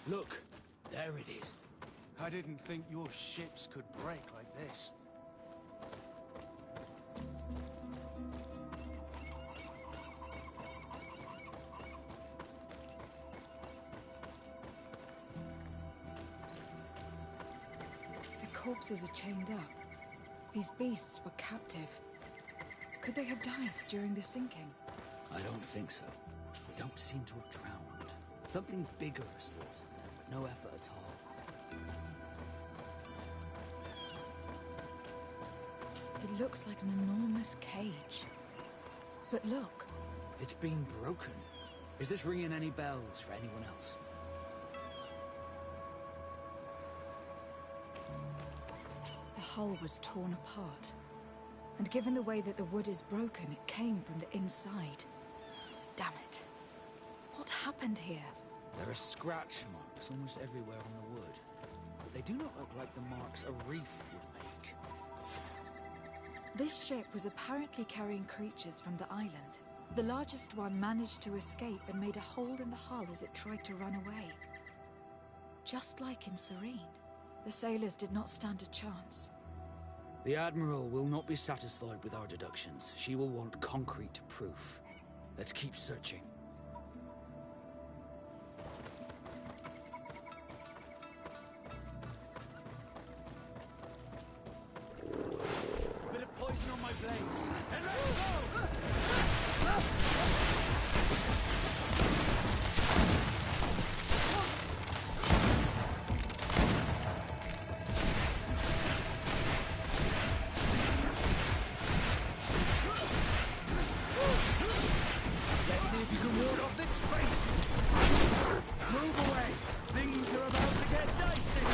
Look, there it is. I didn't think your ships could break like this. The corpses are chained up. These beasts were captive. Could they have died during the sinking? I don't think so. They don't seem to have drowned. Something bigger slaughtered them, but no effort at all. It looks like an enormous cage. But look. It's been broken. Is this ringing any bells for anyone else? The hull was torn apart. And given the way that the wood is broken, it came from the inside. Damn it. What happened here? There are scratch marks almost everywhere on the wood. But they do not look like the marks a reef would make. This ship was apparently carrying creatures from the island. The largest one managed to escape and made a hole in the hull as it tried to run away. Just like in Serene, the sailors did not stand a chance. The Admiral will not be satisfied with our deductions. She will want concrete proof. Let's keep searching. Bit of poison on my blade. And let's go! Let's see if you can ward off this fate. Move away. Things are about to get dicey.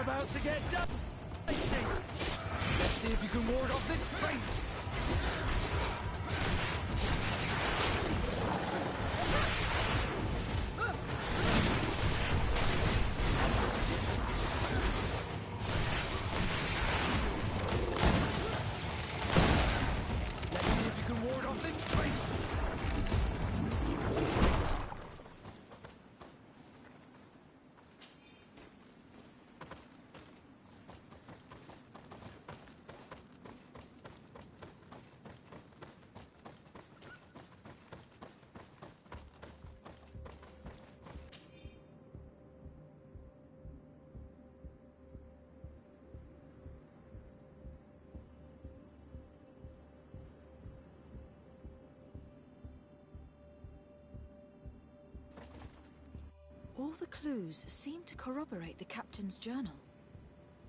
About to get dicey. Let's see if you can ward off this fate. Let's see if you can ward off this fate. All the clues seem to corroborate the captain's journal.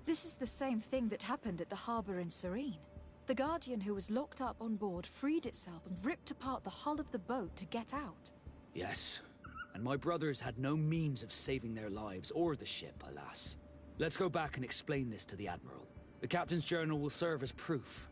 This is the same thing that happened at the harbor in Serene. The Guardian who was locked up on board freed itself and ripped apart the hull of the boat to get out. Yes. And my brothers had no means of saving their lives or the ship, alas. Let's go back and explain this to the Admiral. The captain's journal will serve as proof.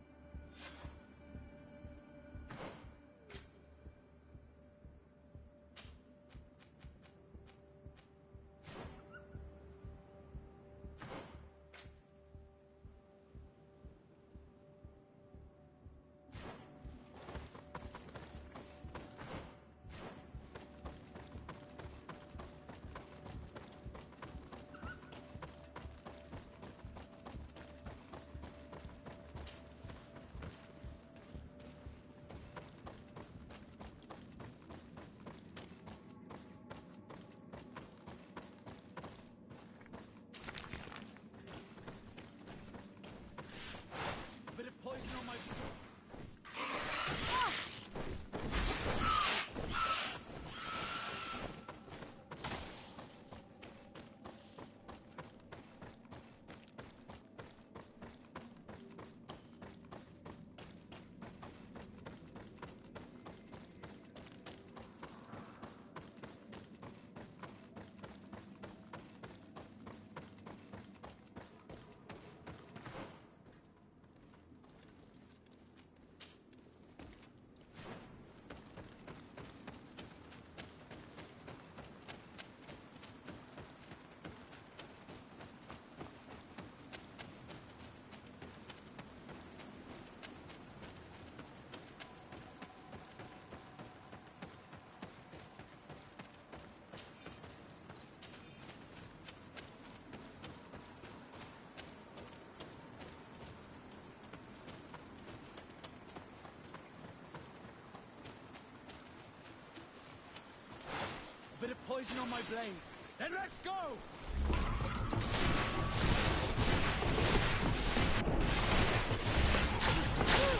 bit of poison on my blade. Then let's go!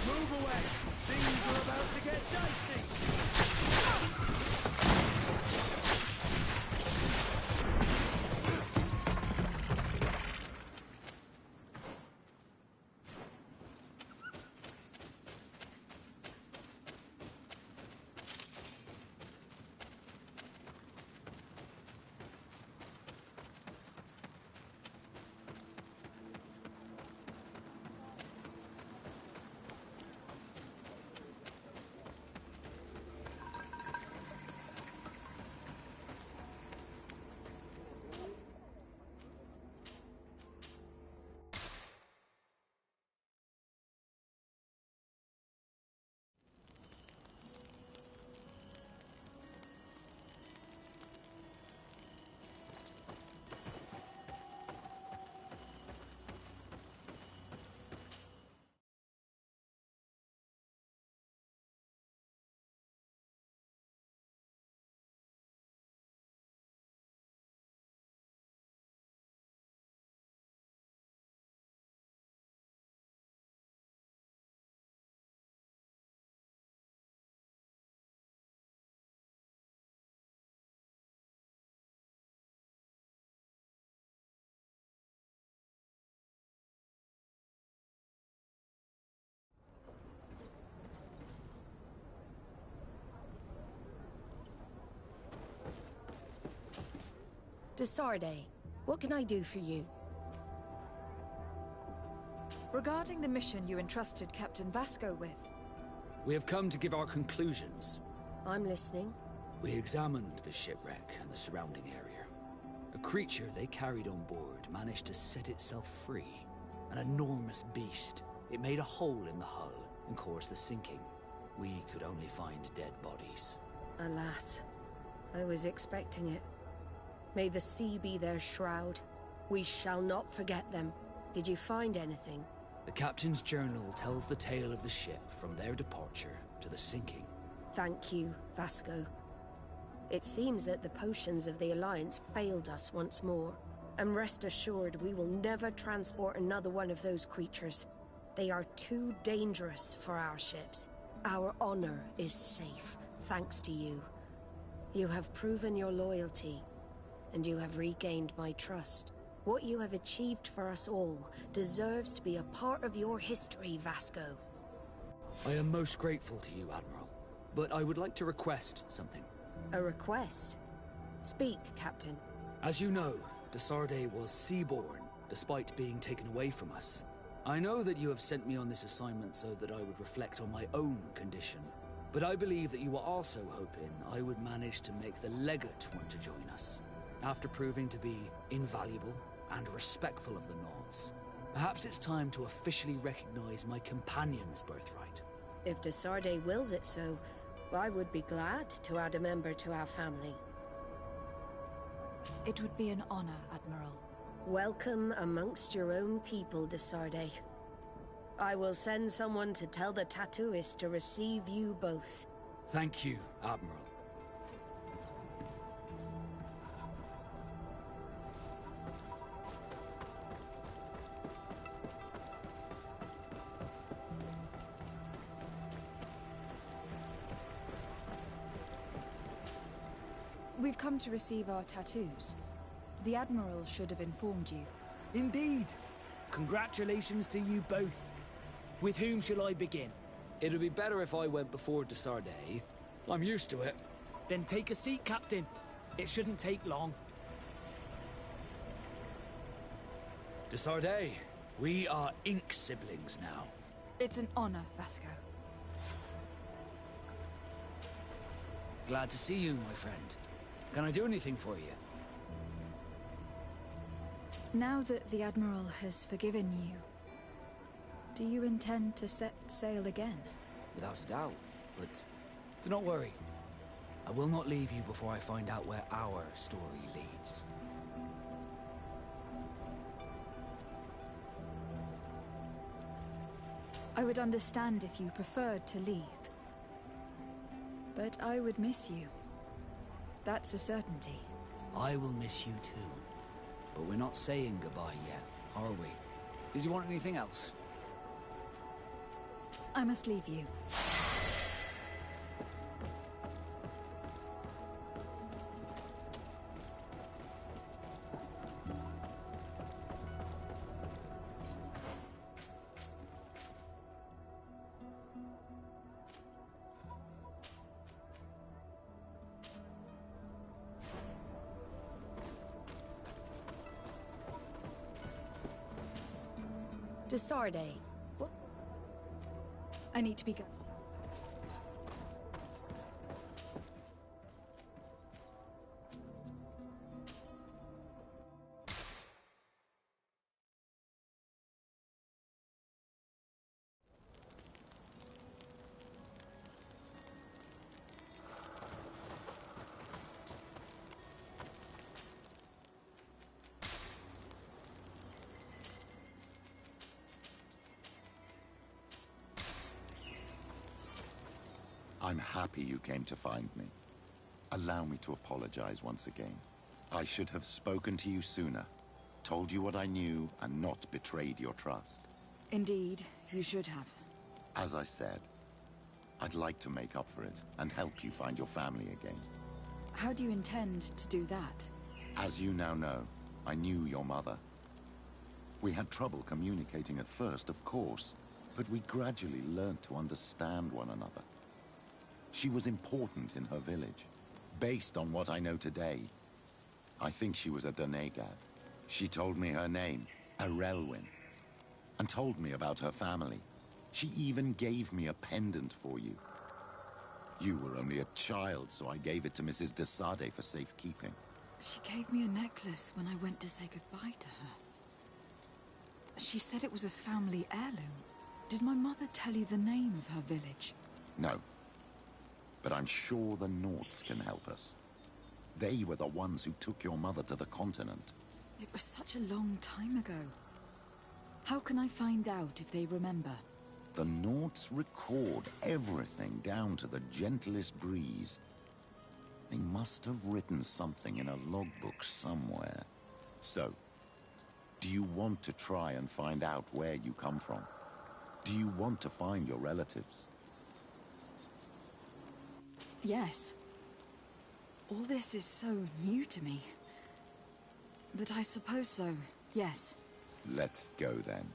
Move away! Things are about to get dicey! Desarde, what can I do for you? Regarding the mission you entrusted Captain Vasco with, We have come to give our conclusions. I'm listening. We examined the shipwreck and the surrounding area. A creature they carried on board managed to set itself free. An enormous beast. It made a hole in the hull and caused the sinking. We could only find dead bodies. Alas, I was expecting it. May the sea be their shroud. We shall not forget them. Did you find anything? The captain's journal tells the tale of the ship from their departure to the sinking. Thank you, Vasco. It seems that the potions of the Alliance failed us once more. And rest assured, we will never transport another one of those creatures. They are too dangerous for our ships. Our honor is safe, thanks to you. You have proven your loyalty, and you have regained my trust. What you have achieved for us all deserves to be a part of your history, Vasco. I am most grateful to you, Admiral. But I would like to request something. A request? Speak, Captain. As you know, Desarde was seaborn, despite being taken away from us. I know that you have sent me on this assignment so that I would reflect on my own condition. But I believe that you were also hoping I would manage to make the legate want to join us. After proving to be invaluable and respectful of the Nords, perhaps it's time to officially recognize my companion's birthright. If Desarde wills it so, I would be glad to add a member to our family. it would be an honor, Admiral. Welcome amongst your own people, Desarde. I will send someone to tell the tattooist to receive you both. Thank you, Admiral. We've come to receive our tattoos. The Admiral should have informed you. Indeed. Congratulations to you both. With whom shall I begin? It'd be better if I went before Desarde. I'm used to it. Then take a seat, Captain. It shouldn't take long. Desarde, we are ink siblings now. It's an honor, Vasco. Glad to see you, my friend. Can I do anything for you? Now that the Admiral has forgiven you, do you intend to set sail again? Without a doubt, but do not worry. I will not leave you before I find out where our story leads. I would understand if you preferred to leave. But I would miss you. That's a certainty. I will miss you too. But we're not saying goodbye yet, are we? Did you want anything else? I must leave you. Desarde. I need to be going. I'm happy you came to find me. Allow me to apologize once again. I should have spoken to you sooner, told you what I knew, and not betrayed your trust. Indeed, you should have. As I said, I'd like to make up for it and help you find your family again. How do you intend to do that? As you now know, I knew your mother. We had trouble communicating at first, of course, but we gradually learned to understand one another. She was important in her village. Based on what I know today, I think she was a Donegad. She told me her name, Arelwyn, and told me about her family. She even gave me a pendant for you. You were only a child, so I gave it to Mrs. Desarde for safekeeping. She gave me a necklace when I went to say goodbye to her. She said it was a family heirloom. Did my mother tell you the name of her village? No. But I'm sure the Norts can help us. They were the ones who took your mother to the continent. It was such a long time ago. How can I find out if they remember? The Norts record everything down to the gentlest breeze. They must have written something in a logbook somewhere. So, do you want to try and find out where you come from? Do you want to find your relatives? Yes. All this is so new to me. But I suppose so, yes. Let's go then.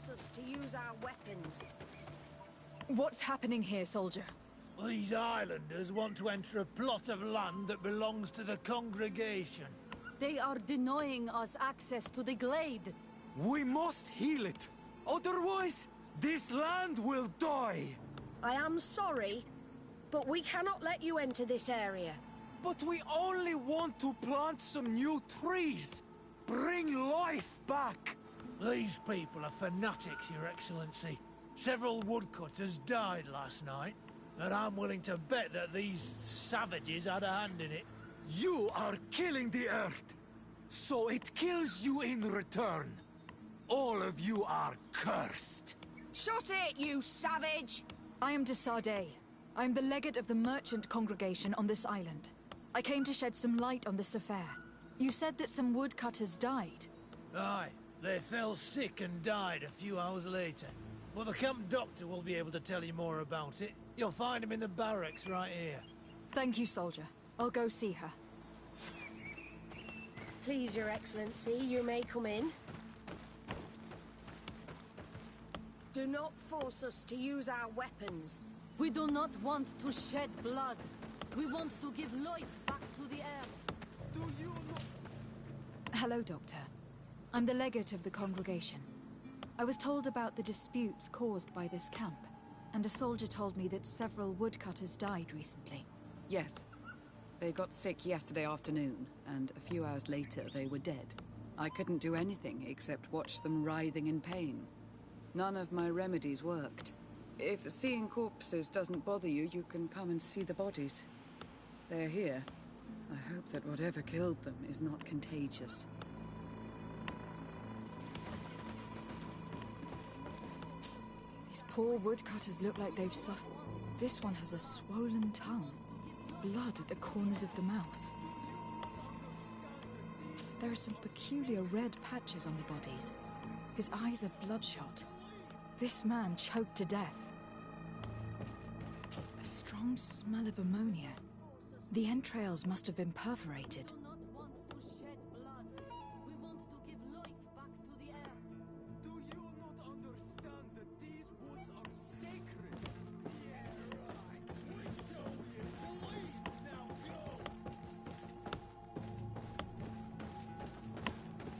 force us to use our weapons. What's happening here, soldier? These islanders want to enter a plot of land that belongs to the congregation. They are denying us access to the glade. We must heal it. Otherwise, this land will die. I am sorry, but we cannot let you enter this area. But we only want to plant some new trees. Bring life back. These people are fanatics, Your Excellency. Several woodcutters died last night, and I'm willing to bet that these savages had a hand in it. You are killing the earth, so it kills you in return. All of you are cursed. Shut it, you savage! I am de Sardet. I am the legate of the merchant congregation on this island. I came to shed some light on this affair. You said that some woodcutters died. Aye, they fell sick and died a few hours later. Well, the camp doctor will be able to tell you more about it. You'll find him in the barracks right here. Thank you, soldier. I'll go see her. Please, Your Excellency, you may come in. Do not force us to use our weapons. We do not want to shed blood. We want to give life back to the earth. Do you know? Hello, Doctor. I'm the legate of the congregation. I was told about the disputes caused by this camp, and a soldier told me that several woodcutters died recently. Yes. They got sick yesterday afternoon, and a few hours later they were dead. I couldn't do anything except watch them writhing in pain. None of my remedies worked. If seeing corpses doesn't bother you, you can come and see the bodies. They're here. I hope that whatever killed them is not contagious. These poor woodcutters look like they've suffered. This one has a swollen tongue. Blood at the corners of the mouth. There are some peculiar red patches on the bodies. His eyes are bloodshot. This man choked to death. A strong smell of ammonia. The entrails must have been perforated. We do not want to shed blood. We want to give life back to the earth. Do you not understand that these woods are sacred? Yeah, right. We show you to leave. Now go.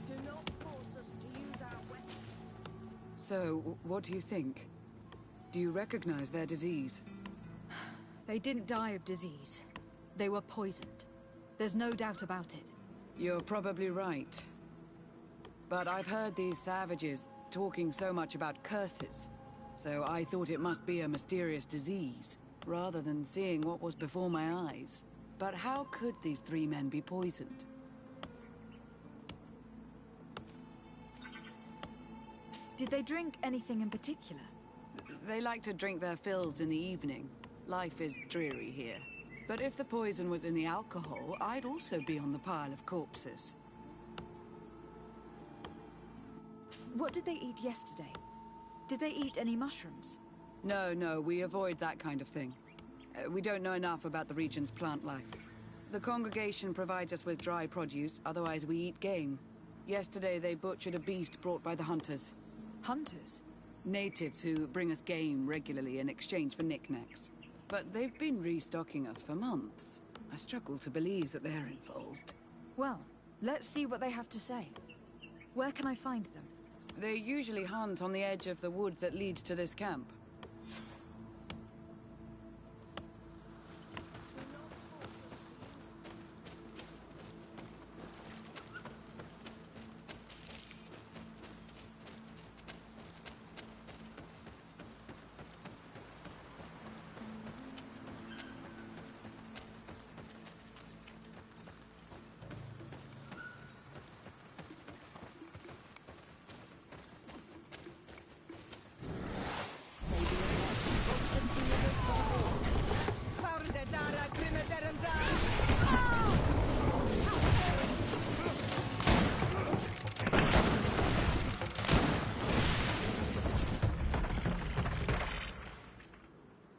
Do not force us to use our weapons. So, what do you think? Do you recognize their disease? They didn't die of disease. They were poisoned. There's no doubt about it. You're probably right. But I've heard these savages talking so much about curses, so I thought it must be a mysterious disease, rather than seeing what was before my eyes. But how could these three men be poisoned? Did they drink anything in particular? They like to drink their fills in the evening. Life is dreary here. But if the poison was in the alcohol, I'd also be on the pile of corpses. What did they eat yesterday? Did they eat any mushrooms? No, we avoid that kind of thing. We don't know enough about the region's plant life. The congregation provides us with dry produce, otherwise we eat game. Yesterday they butchered a beast brought by the hunters. Hunters? Natives who bring us game regularly in exchange for knickknacks. But they've been restocking us for months. I struggle to believe that they're involved. Well, let's see what they have to say. Where can I find them? They usually hunt on the edge of the wood that leads to this camp.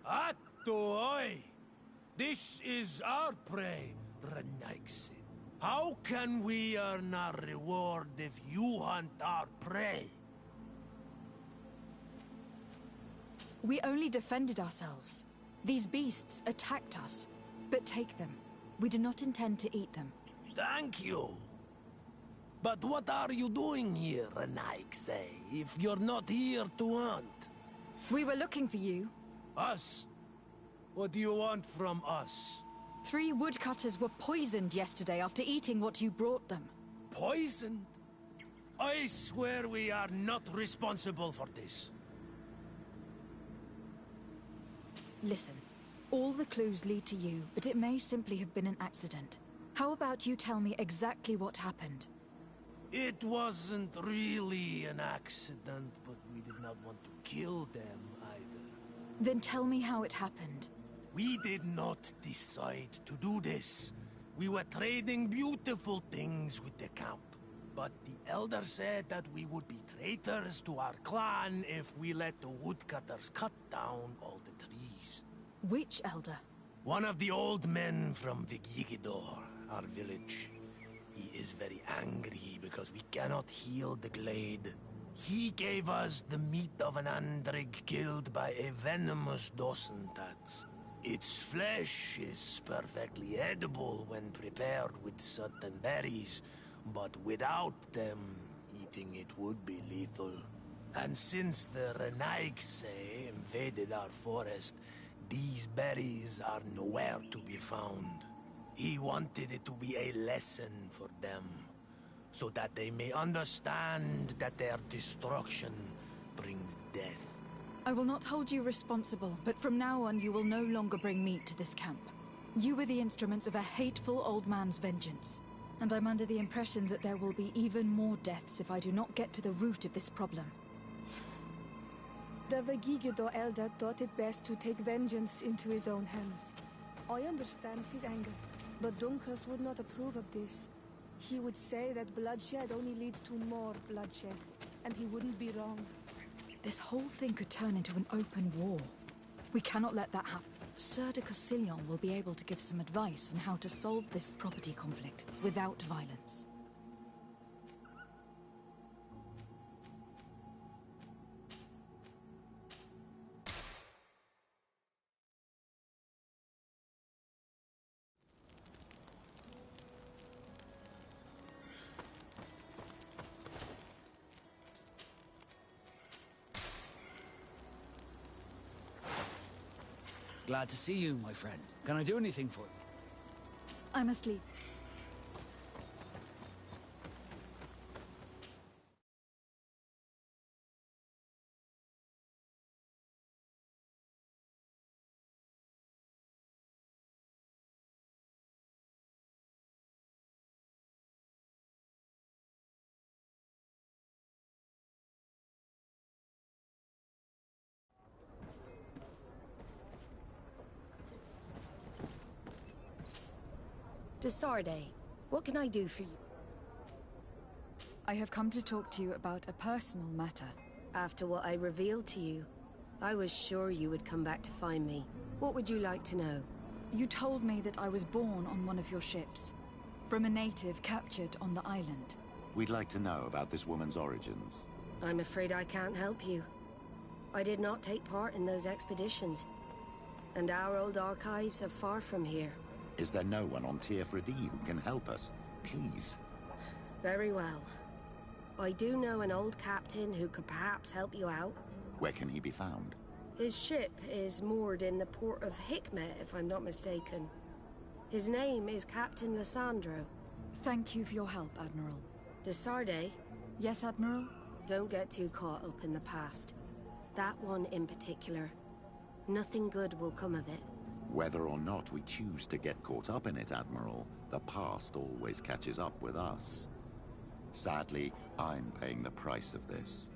Atoi! This is our prey, Renaiksi. How can we earn our reward if you hunt our prey? We only defended ourselves. These beasts attacked us. But take them. We do not intend to eat them. Thank you. But what are you doing here, Renaigse, if you're not here to hunt? We were looking for you. Us? What do you want from us? 3 woodcutters were poisoned yesterday after eating what you brought them. Poison? I swear we are not responsible for this. Listen, all the clues lead to you, but it may simply have been an accident. How about you tell me exactly what happened? It wasn't really an accident, but we did not want to kill them either. Then tell me how it happened. We did not decide to do this. We were trading beautiful things with the camp. But the elder said that we would be traitors to our clan if we let the woodcutters cut down all the trees. Which elder? One of the old men from Vigigidor, our village. He is very angry because we cannot heal the glade. He gave us the meat of an andrig killed by a venomous dosentats. Its flesh is perfectly edible when prepared with certain berries, but without them, eating it would be lethal. And since the Renaigse invaded our forest, these berries are nowhere to be found. He wanted it to be a lesson for them, so that they may understand that their destruction brings death. I will not hold you responsible, but from now on you will no longer bring meat to this camp. You were the instruments of a hateful old man's vengeance, and I'm under the impression that there will be even more deaths if I do not get to the root of this problem. The Vegigido elder thought it best to take vengeance into his own hands. I understand his anger, but Dunkus would not approve of this. He would say that bloodshed only leads to more bloodshed, and he wouldn't be wrong. This whole thing could turn into an open war. We cannot let that happen. Sir de Cosillon will be able to give some advice on how to solve this property conflict without violence. Glad to see you, my friend. Can I do anything for you? I must leave. Desarde, what can I do for you? I have come to talk to you about a personal matter. After what I revealed to you, I was sure you would come back to find me. What would you like to know? You told me that I was born on one of your ships, from a native captured on the island. We'd like to know about this woman's origins. I'm afraid I can't help you. I did not take part in those expeditions, and our old archives are far from here. Is there no one on Tiefredi who can help us? Please. Very well. I do know an old captain who could perhaps help you out. Where can he be found? His ship is moored in the port of Hikmet, if I'm not mistaken. His name is Captain Lissandro. Thank you for your help, Admiral. Desarde? Yes, Admiral? Don't get too caught up in the past. That one in particular. Nothing good will come of it. Whether or not we choose to get caught up in it, Admiral, the past always catches up with us. Sadly, I'm paying the price of this.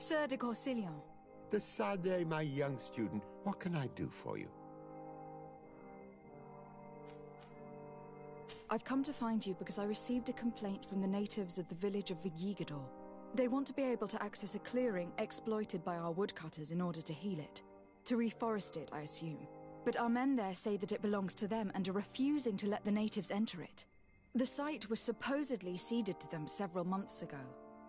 Sir de Corsillon. The Sade, my young student. What can I do for you? I've come to find you because I received a complaint from the natives of the village of Vigigador. They want to be able to access a clearing exploited by our woodcutters in order to heal it. To reforest it, I assume. But our men there say that it belongs to them and are refusing to let the natives enter it. The site was supposedly ceded to them several months ago.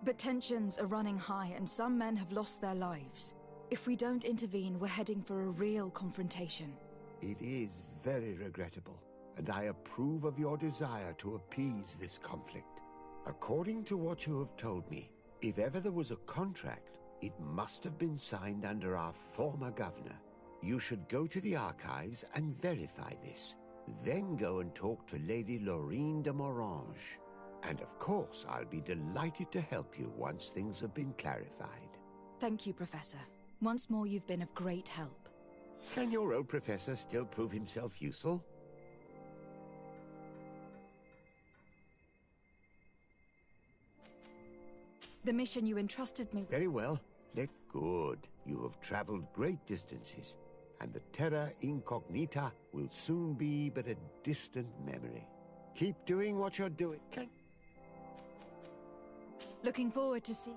But tensions are running high and some men have lost their lives. If we don't intervene, we're heading for a real confrontation. It is very regrettable, and I approve of your desire to appease this conflict. According to what you have told me, if ever there was a contract, it must have been signed under our former governor. You should go to the archives and verify this. Then go and talk to Lady Laurine de Morange. And of course, I'll be delighted to help you once things have been clarified. Thank you, Professor. Once more, you've been of great help. Can your old professor still prove himself useful? The mission you entrusted me with. Very well. Good. You have traveled great distances, and the Terra Incognita will soon be but a distant memory. Keep doing what you're doing. Looking forward to see.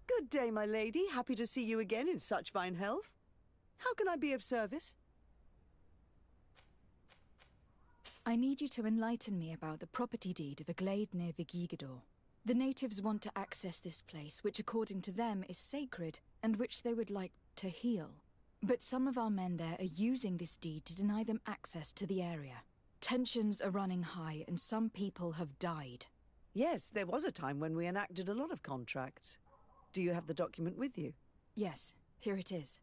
Good day, my lady. Happy to see you again in such fine health. How can I be of service? I need you to enlighten me about the property deed of a glade near Vigigador. The natives want to access this place, which according to them is sacred, and which they would like to heal. But some of our men there are using this deed to deny them access to the area. Tensions are running high, and some people have died. Yes, there was a time when we enacted a lot of contracts. Do you have the document with you? Yes, here it is.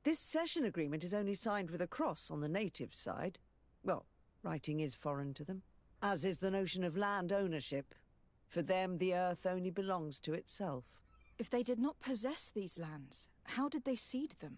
This cession agreement is only signed with a cross on the native side. Well, writing is foreign to them, as is the notion of land ownership. For them, the earth only belongs to itself. If they did not possess these lands, how did they cede them?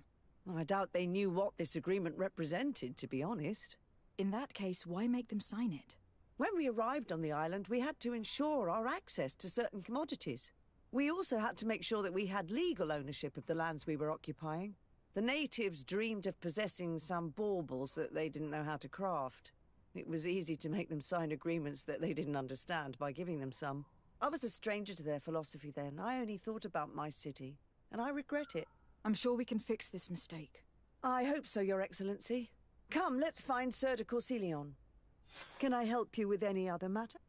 I doubt they knew what this agreement represented, to be honest. In that case, why make them sign it? When we arrived on the island, we had to ensure our access to certain commodities. We also had to make sure that we had legal ownership of the lands we were occupying. The natives dreamed of possessing some baubles that they didn't know how to craft. It was easy to make them sign agreements that they didn't understand by giving them some. I was a stranger to their philosophy then. I only thought about my city, and I regret it. I'm sure we can fix this mistake. I hope so, Your Excellency. Come, let's find Sir de Corsilion. Can I help you with any other matter?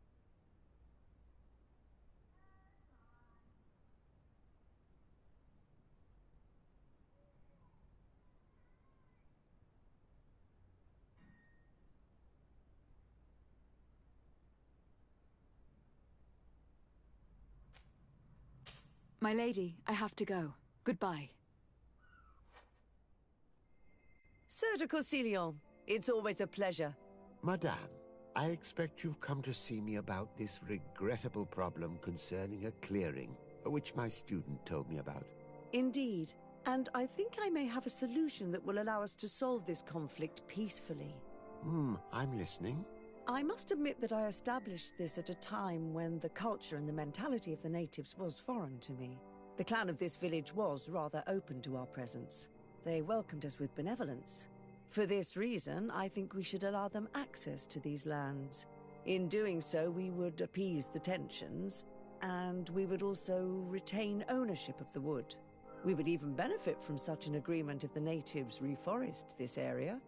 My lady, I have to go. Goodbye. Sir de Corsilion, it's always a pleasure. Madame, I expect you've come to see me about this regrettable problem concerning a clearing, which my student told me about. Indeed, and I think I may have a solution that will allow us to solve this conflict peacefully. I'm listening. I must admit that I established this at a time when the culture and the mentality of the natives was foreign to me. The clan of this village was rather open to our presence. They welcomed us with benevolence. For this reason, I think we should allow them access to these lands. In doing so, we would appease the tensions, and we would also retain ownership of the wood. We would even benefit from such an agreement if the natives reforest this area.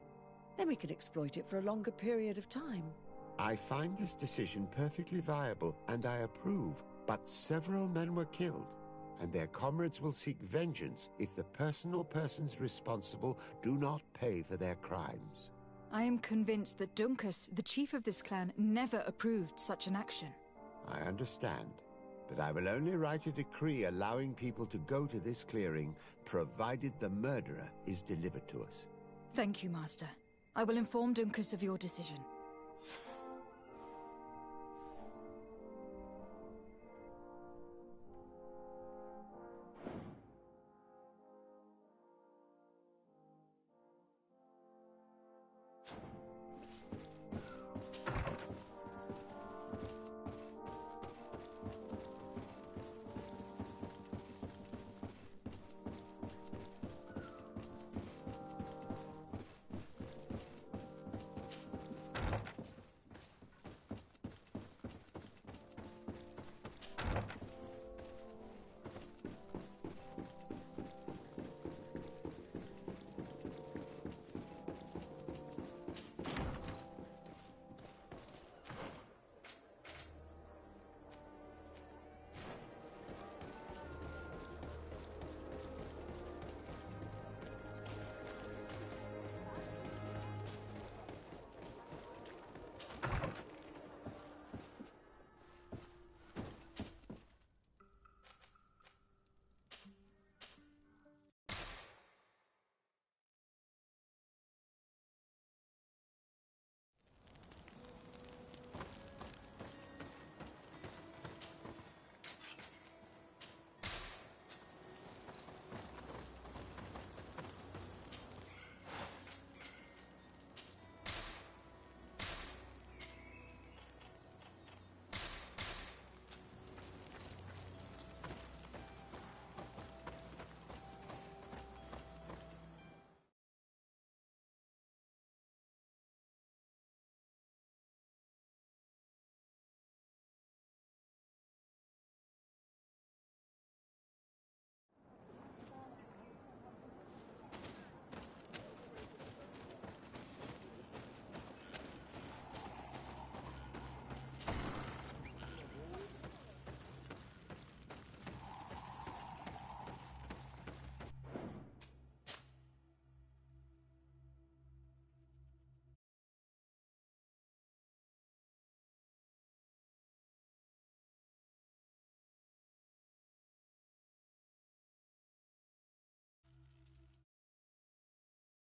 Then we could exploit it for a longer period of time. I find this decision perfectly viable, and I approve, but several men were killed, and their comrades will seek vengeance if the person or persons responsible do not pay for their crimes. I am convinced that Dunkus, the chief of this clan, never approved such an action. I understand, but I will only write a decree allowing people to go to this clearing, provided the murderer is delivered to us. Thank you, Master. I will inform Dunkus of your decision.